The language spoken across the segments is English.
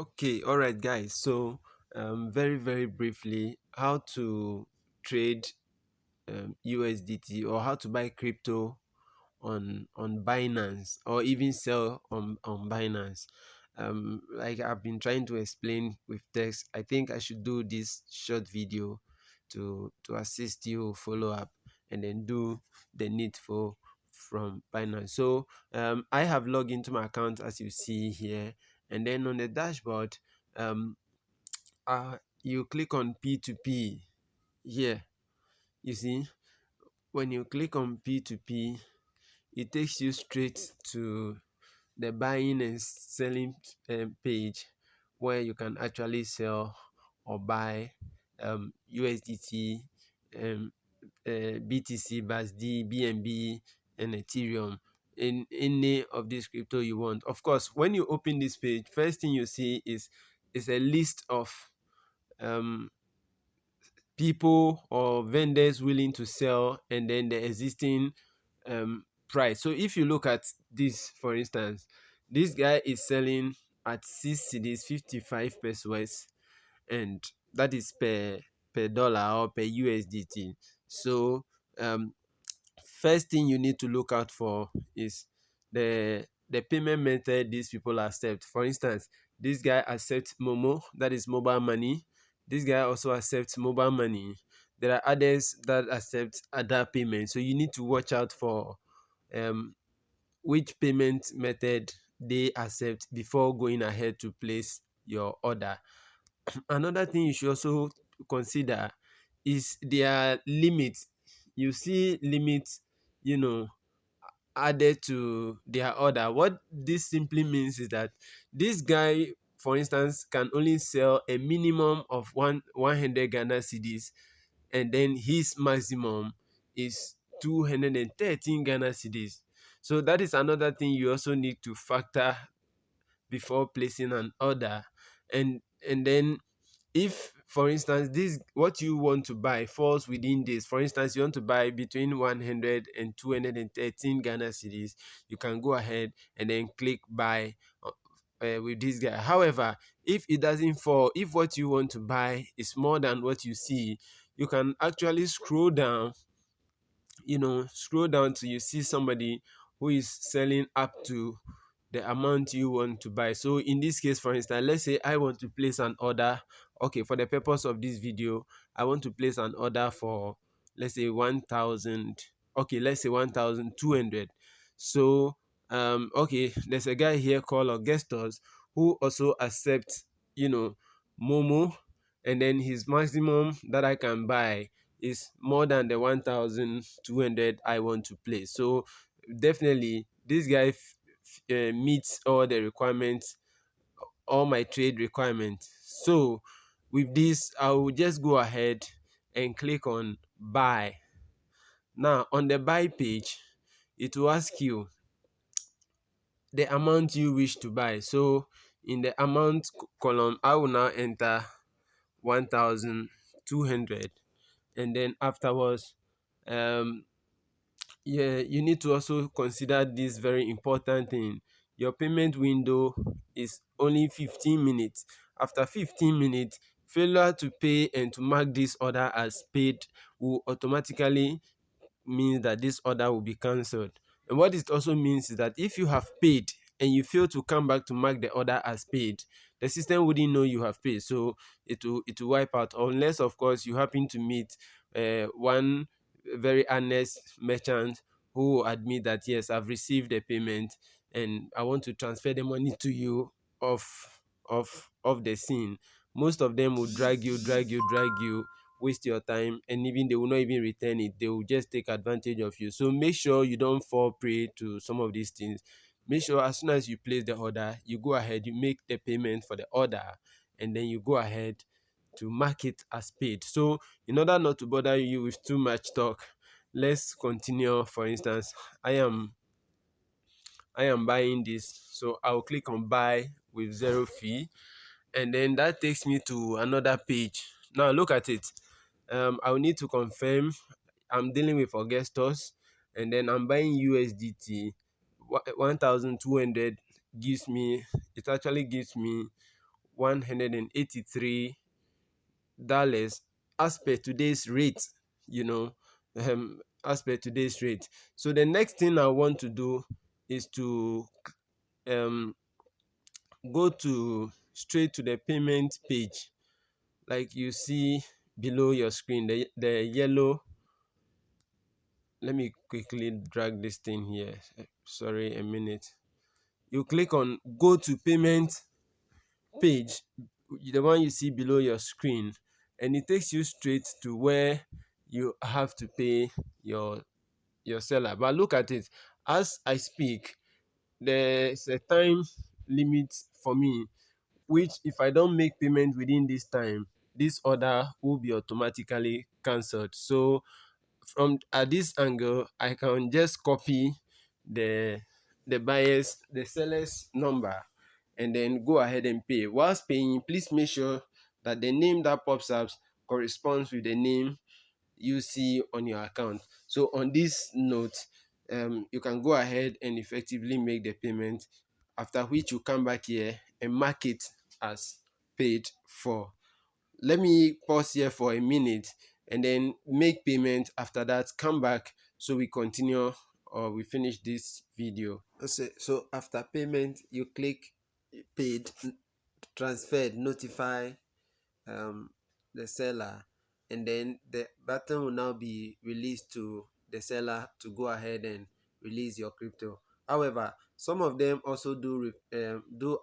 Okay, all right, guys. So, very briefly, how to trade USDT, or how to buy crypto on Binance, or even sell on Binance. Like I've been trying to explain with text, I think I should do this short video to assist you follow up and then do the needful from Binance. So I have logged into my account, as you see here, and then on the dashboard, um, you click on P2P here. You see, when you click on P2P, it takes you straight to the buying and selling page, where you can actually sell or buy USDT, BTC, BUSD, BNB, and Ethereum, in any of this crypto you want. Of course, when you open this page, first thing you see is a list of um, people or vendors willing to sell, and then the existing price. So if you look at this, for instance, this guy is selling at 6 cedis 55 pesos, and that is per dollar or per USDT. So first thing you need to look out for is the payment method these people accept. For instance, this guy accepts Momo, that is mobile money. This guy also accepts mobile money. There are others that accept other payments, so you need to watch out for um which payment method they accept before going ahead to place your order. Another thing you should also consider is their limits. You see limits, you know, added to their order. What this simply means is that this guy, for instance, can only sell a minimum of 100 Ghana cedis, and then his maximum is 213 Ghana cedis. So that is another thing you also need to factor before placing an order. And then, if for instance this what you want to buy falls within this, for instance you want to buy between 100 and 213 Ghana cedis, you can go ahead and then click buy with this guy. However, if it doesn't fall, if what you want to buy is more than what you see, you can actually scroll down, scroll down till you see somebody who is selling up to the amount you want to buy. So in this case, for instance, let's say I want to place an order. Okay, for the purpose of this video, I want to place an order for, let's say, 1,000. Okay, let's say 1,200. So okay, there's a guy here called Augustus who also accepts, Momo, and then his maximum that I can buy is more than the 1,200 I want to place. So definitely this guy meets all the requirements, all my trade requirements. So with this, I will just go ahead and click on buy. Now on the buy page, it will ask you the amount you wish to buy. So in the amount column, I will now enter 1,200, and then afterwards, yeah, you need to also consider this very important thing. Your payment window is only 15 minutes. After 15 minutes, failure to pay and to mark this order as paid will automatically means that this order will be cancelled. And what it also means is that if you have paid and you fail to come back to mark the order as paid, the system wouldn't know you have paid, so it will wipe out, unless of course you happen to meet one very honest merchant who will admit that yes, I've received the payment and I want to transfer the money to you of the scene. Most of them will drag you, waste your time, and even they will not even return it. They will just take advantage of you. So make sure you don't fall prey to some of these things. Make sure as soon as you place the order, you go ahead, you make the payment for the order, and then you go ahead to mark it as paid. So in order not to bother you with too much talk, let's continue. For instance, I am buying this, so I'll click on buy with zero fee, and then that takes me to another page. Now look at it. I'll need to confirm I'm dealing with Augustus, and then I'm buying USDT. 1,200 gives me, it actually gives me $183 as per today's rate, you know, as per today's rate. So the next thing I want to do is to um go to straight to the payment page, like you see below your screen, the yellow. Let me quickly drag this thing here. Sorry, a minute. You click on go to payment page, the one you see below your screen, and it takes you straight to where you have to pay your seller. But look at it, as I speak, there's a time limit for me, which if I don't make payment within this time, this order will be automatically cancelled. So from at this angle, I can just copy the the seller's number, and then go ahead and pay. Whilst paying, please make sure that the name that pops up corresponds with the name you see on your account. So on this note, you can go ahead and effectively make the payment, after which you come back here and mark it as paid for. Let me pause here for a minute and then make payment. After that, come back so we continue or we finish this video. So after payment, you click paid, transferred, notify the seller, and then the button will now be released to the seller to go ahead and release your crypto. However, some of them also do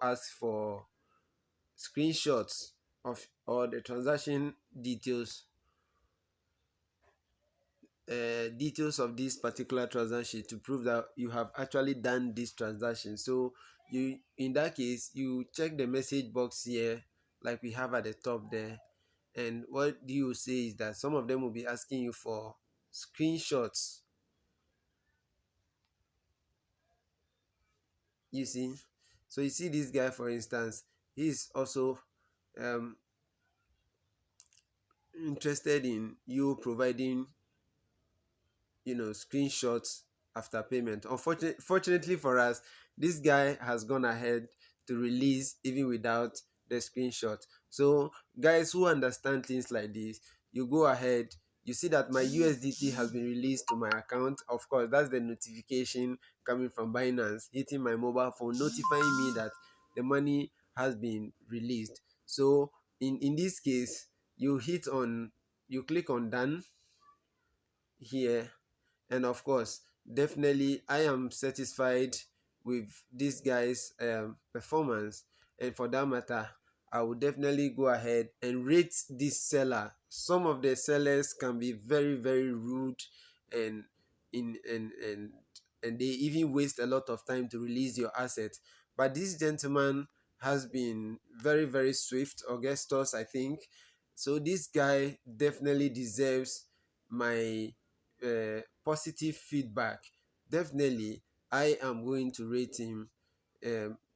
ask for screenshots of or the transaction details, details of this particular transaction, to prove that you have actually done this transaction. So you, in that case, you check the message box here like we have at the top there, and what do you say is that some of them will be asking you for screenshots, you see. So you see this guy, for instance, he is also um, interested in you providing, screenshots after payment. Fortunately for us, this guy has gone ahead to release even without the screenshot. So guys who understand things like this, you go ahead, you see that my USDT has been released to my account. Of course, that's the notification coming from Binance hitting my mobile phone, notifying me that the money has been released. So in this case, you click on done here, and of course, definitely I am satisfied with this guy's performance, and for that matter, I will definitely go ahead and rate this seller. Some of the sellers can be very, very rude, and in and they even waste a lot of time to release your assets, but this gentleman has been very, very swift. Augustus, I think. So this guy definitely deserves my positive feedback. Definitely, I am going to rate him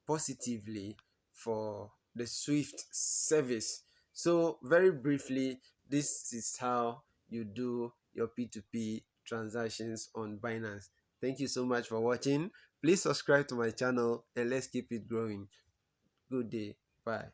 positively for the swift service. So very briefly, this is how you do your P2P transactions on Binance. Thank you so much for watching. Please subscribe to my channel and let's keep it growing. Good day. Bye.